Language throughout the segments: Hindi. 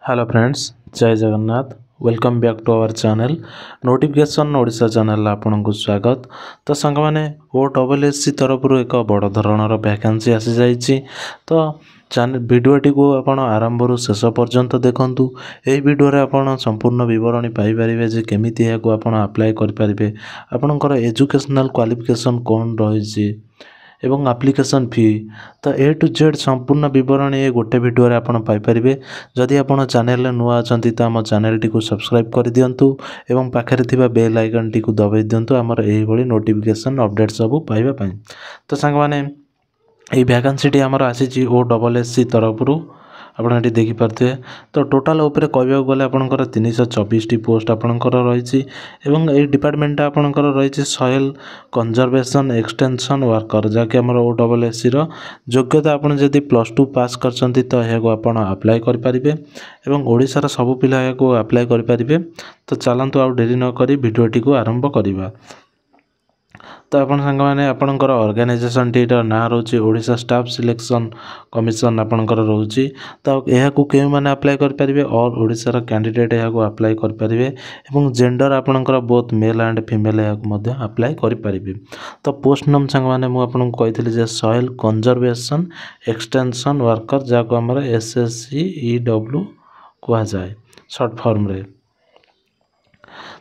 हेलो फ्रेंड्स, जय Jagannath. Welcome back to our channel notification Odisha channel आपन को स्वागत। तो संग माने OSSC तरफ एक बड़ धरणर वैकेंसी आसी जाइए। तो चैनल वीडियोटी को आपण आरंभ रु शेष पर्यंत देखंतु। एही वीडियो रे आपण संपूर्ण विवरणी पाई परिबे जे केमिति याको आपण अप्लाई कर परिबे, आपनकर एजुकेशनल क्वालिफिकेशन कोन रहिछि एवं एप्लिकेशन फी। तो ए टू जेड संपूर्ण बरणी ये गोटे वीडियो आपन पाई परिबे। जदि आपण चैनल नुआ अछंती तो आम चैनल टी को सब्सक्राइब कर दियंतु एवं पाखरे थिबा बेल आइकन टी को दबाई दियंतु हमर एही भली नोटिफिकेशन अपडेट सब पाइबा पई। तो संग माने এই ভ্যাকেন্সিটি আমার আসিছি OSSC तरफ ଆପଣ ଏଠି ଦେଖିପାରୁଥିବେ। ତ ଟୋଟାଲ ଉପରେ କହିବାକୁ ଗଲେ ଆପଣଙ୍କର 324ଟି ପୋଷ୍ଟ ଆପଣଙ୍କର ରହିଛି ଏବଂ ଏହି ଡିପାର୍ଟମେଣ୍ଟଟା ଆପଣଙ୍କର ରହିଛି ସଏଲ କନଜରଭେସନ୍ ଏକ୍ସଟେନସନ୍ ୱାର୍କର, ଯାହାକି ଆମର OSSCର ଯୋଗ୍ୟତା। ଆପଣ ଯଦି +2 ପାସ୍ କରିଛନ୍ତି ତ ଏହାକୁ ଆପଣ ଆପ୍ଲାଏ କରିପାରିବେ ଏବଂ ଓଡ଼ିଶାର ସବୁ ପିଲା ଏହାକୁ ଆପ୍ଲାଏ କରିପାରିବେ। ତ ଚାଲନ୍ତୁ ଆଉ ଡେରି ନ କରି ଭିଡ଼ିଓଟିକୁ ଆରମ୍ଭ କରିବା। तो आपण सांग मैंने आपणकर ऑर्गेनाइजेशन टीर ना रोचे ओडिशा स्टाफ सिलेक्शन कमिशन आपणकर रोचे। तो यह क्यों मैंने अप्लाई करेंगे और ओडिशार कैंडिडेट यह अप्लाई करेंगे एवं जेंडर आपणकर बोथ मेल एंड फीमेल यह अप्लाई करेंगे। तो पोस्ट नम सांग मैंने मुझे कही सॉइल कंजर्वेशन एक्सटेंशन वर्कर जहाँ आम SSCEW कह जाए सर्ट फॉर्म रे।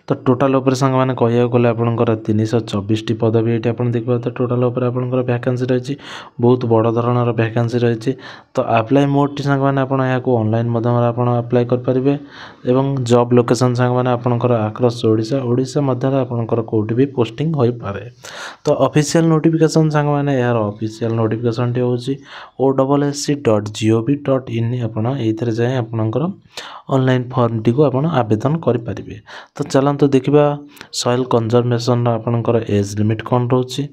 तो टोटाल उपर सांग मैंने कह गले आपंकर 324टी पदवी ये आप देखिए। तो टोटाल उपर आपंकर वैकेंसी रही बहुत बड़ धरणर वैकेंसी रही। तो अप्लाई मोड टी सांग मैंने आपको ऑनलाइन माध्यम अप्लाई करेंगे एवं जॉब लोकेशन सांग मैंने आपंकर आक्रॉस ओडिशा मध्य आपंकर कौटी भी पोस्टिंग हो पारे। तो ऑफिशियल नोटिफिकेशन सांग मैंने यार ऑफिशियल नोटिफिकेशन टी हूँ OSSC.gov.in आपड़ ये जाए आपंकर ऑनलाइन फॉर्म टी को आप आवेदन करेंगे। तो चलते देखा सॉइल कंजर्वेशन आपंकर एज लिमिट कौन रोचे।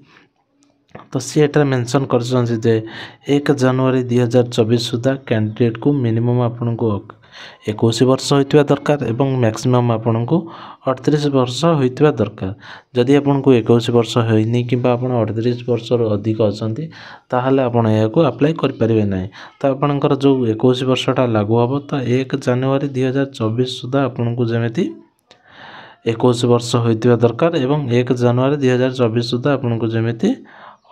तो सी एटा मेंशन कर 1 जनवरी 2024 सुधा कैंडिडेट को मिनिमम आपन को 21 वर्ष होइतिबा दरकार एवं मैक्सिमम आपन को 38 वर्ष होइतिबा दरकार। जदि आपन को 21 वर्ष होइनी किबा आपन 38 वर्ष अधिक अछंती ताहाले आपन याको अप्लाई कर परिबे नै। तो आपनकर जो 21 वर्षटा लागू हबो तो 1 जनवरी 2024 सुधा आपन को जेमिति 21 वर्ष होइतिबा दरकार एवं 1 जनवरी 2024 सुधा आपन को जेमिति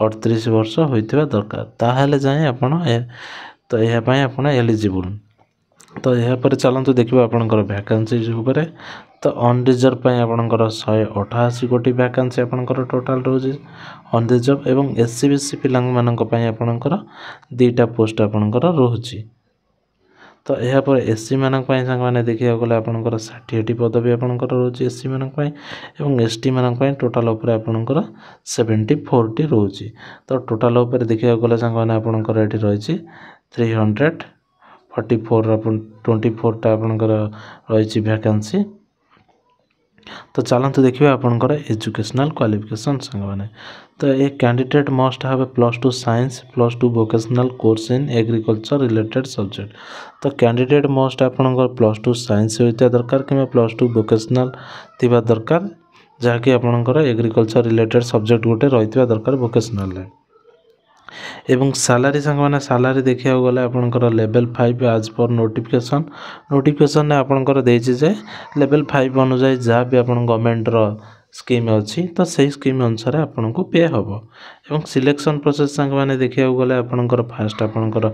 38 वर्ष होइतिबा दरकार। ताहाले जाय आपन तो यह पय आपन एलिजिबल। तो यह पर चलते देखिए आपंकर वैकेंसी उपरे। तो अनरिजर्व पर आपंकर 188 कोटी वैकेंसी आपंकर टोटाल रोज अनरिजर्व एवं SC BC पिलांक आपंकर 2टा पोस्ट आपंकर रोचे। तो यह पर SC मानक सांग मैंने देखा गले आपंकर 60टी पदवी आपंकर रोचे SC मानक एवं ST मानक टोटाल उपरे आपंकर 74टी रोचे। तो टोटाल उपरे देखा गले सांग मैंने आपंकर ये रही 344टा आपंकर रही वैकेंसी। तो चलते देखिए आपंकर एजुकेशनल क्वालिफिकेशन सांग मैंने। तो एक candidate must have +2 science +2 vocational course in agriculture related subject. तो कैंडिडेट मस्ट आपंकर +2 साइंस होता दरकार कि +2 वोकेशनल थिबा दरकार, जहाँकि आपंकर एग्रीकल्चर रिलेटेड सब्जेक्ट गोटे रही दरकार वोकेशनल। एवं सैलरी सांग मैंने सैलरी देखा गले आपंकर लेवल 5 आज पर नोटिफिकेशन ने आपंकर देछि जे लेवल 5 अनुसार जहाँ भी आप गवर्नमेंट स्कीम अच्छी तो सही स्कीम अनुसार आपन को पे हम एवं सिलेक्शन प्रोसेस सांग मैंने देखा गले आपंकर फास्ट आपंकर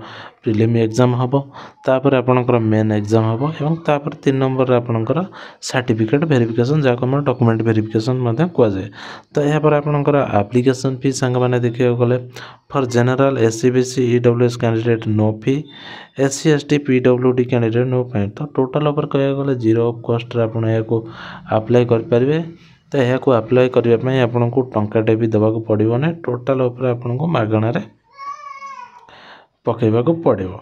प्रिलिम एग्जाम हम, तापर आपंकर मेन एग्जाम हम एवं तापर 3 नंबर आपंकर सर्टिफिकेट वेरिफिकेशन जहाँ को डॉक्यूमेंट वेरिफिकेशन कह जाए। तो यह पर आपंकर एप्लिकेशन फी सांग मैंने देखा गले for general SC BC EWS candidate no fee, SC ST PWD candidate no fine. तो टोटाल ऊपर कह गले 0 कॉस्ट आपको अप्लाई करेंगे। तो यह अप्लाई करने आपन को टंकाटे भी देवाक पड़ो ना, टोटाल उपरे आपन को मागणार पकेबा को पड़ो।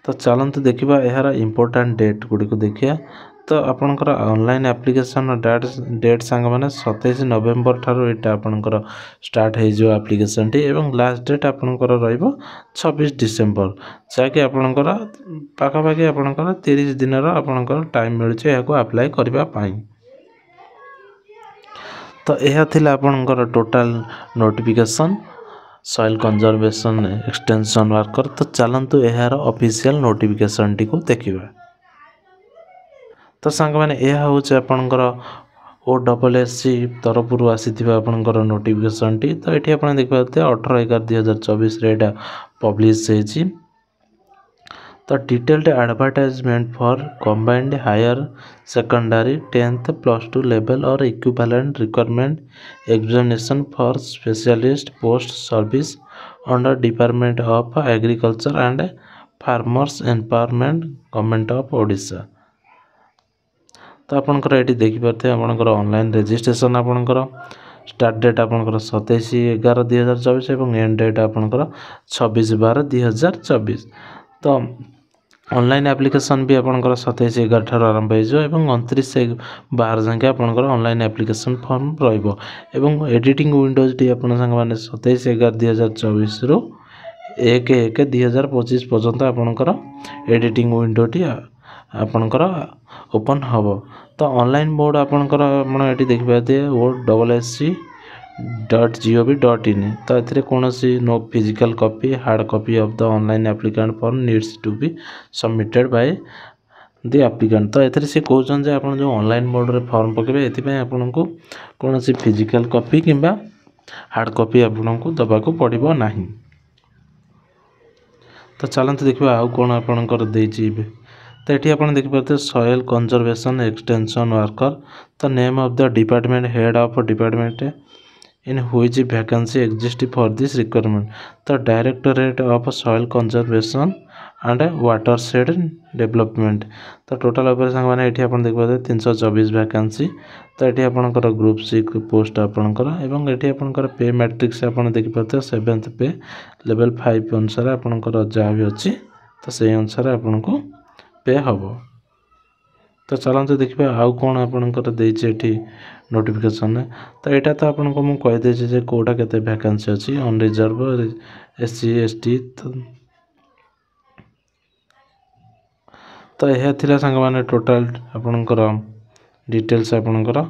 तो चलते देखा यार इंपोर्टेंट डेट गुड़ी को देखिए। तो आपंकर ऑनलाइन एप्लिकेशन डेट सांग मैंने 27 नवेम्बर ठार यहाँ आपंकर स्टार्ट हो एप्लिकेशन टी एवं लास्ट डेट आपंकर रहिबो 26 डिसेम्बर, जहाँकि आपंकर पाखापाखि आपंकर 30 दिन आपंकर टाइम मिलूँ यहाँ अप्लाई करने। तो यह थिला आपंकर total notification soil conservation extension worker. तो चलतु यार ऑफिशियल नोटिफिकेशन टी को देखिबा। तो सांग मैंने यह हूँ आपणकर OSSC तरफ आसी आपणकर नोटिफिकेशन टी। तो ये आप देखिए 18/11/2024 यहाँ पब्लिश होती। तो detailed advertisement for combined higher secondary 10th +2 level और equivalent requirement examination for specialist post service under department of agriculture and farmers empowerment government of Odisha. तो आपंकर ये देखिए आपंकर ऑनलाइन रजिस्ट्रेशन आपंकर स्टार्ट डेट आपंकर 27/11/2024 और एंड डेट आपंकर 26/12/2024। तो ऑनलाइन एप्लिकेशन भी आपंकर 27/11 ठार आरंभ हो 29/12 जाके आपंकर ऑनलाइन एप्लिकेशन फॉर्म रहिबो। एवं एडिटिंग विंडोज टी आपन संग माने 27/11/2024 रु 1/1/2025 पर्यंत आपनकर एडिटिंग विंडो टी आपनकर ओपन हबो। तो ऑनलाइन मोड आपनकर मन एटी देखिपाते OSSC.gov.in। तो एथिरे कोनोसी no physical copy hard copy of the online applicant form needs to be submitted by the applicant. तो एथिरे से कहउछन जे आपन जो ऑनलाइन मोड रे फॉर्म पकेबे एथि पय आपन को कोनोसी फिजिकल कॉपी किंबा हार्ड कॉपी आपन को दबा को पड़िबो नाही। तो चलते देखिए आउ कौन आपंकर देछि। तो ये आप देखिए सॉइल कंजर्वेशन एक्सटेंशन वर्कर। तो name of the department head of department in which vacancy exist for this requirement. तो directorate of soil conservation and watershed development. तो टोटल ऊपर सांग माने एठी आपण देखिए 324 वैकेंसी। तो ये आपंकर ग्रुप सी पोस्ट आपंकर एवं ये आपंकर पे मैट्रिक्स आप देखिए 7th पे लेवल 5 अनुसार आपंकर जहाँ भी अच्छी तो से अनुसार आपन को पे हम। तो चलते देखिए आउ कौन आपंकर देठी नोटिफिकेशन। तो यहाँ तो आपन को मुझे कहीदे कौटा के वैकेंसी अच्छी अनरिजर्व SC ST। तो यह थिला सांग माने टोटल आपनकर डिटेल्स आपनकर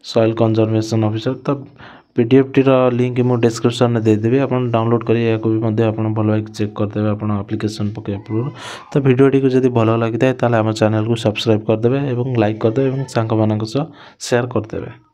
सॉइल कंजर्वेशन ऑफिसर। तो PDF टी लिंक मु डिस्क्रिप्शन में देदेवी आप डाउनलोड करें या भल भाई चेक करदे आप एप्लिकेशन पके पूर्व। तो वीडियो टी को जब भल लगी था आम चैनल को सब्सक्राइब करदे और लाइक करदे और सांग मानक सह शेयर करदे।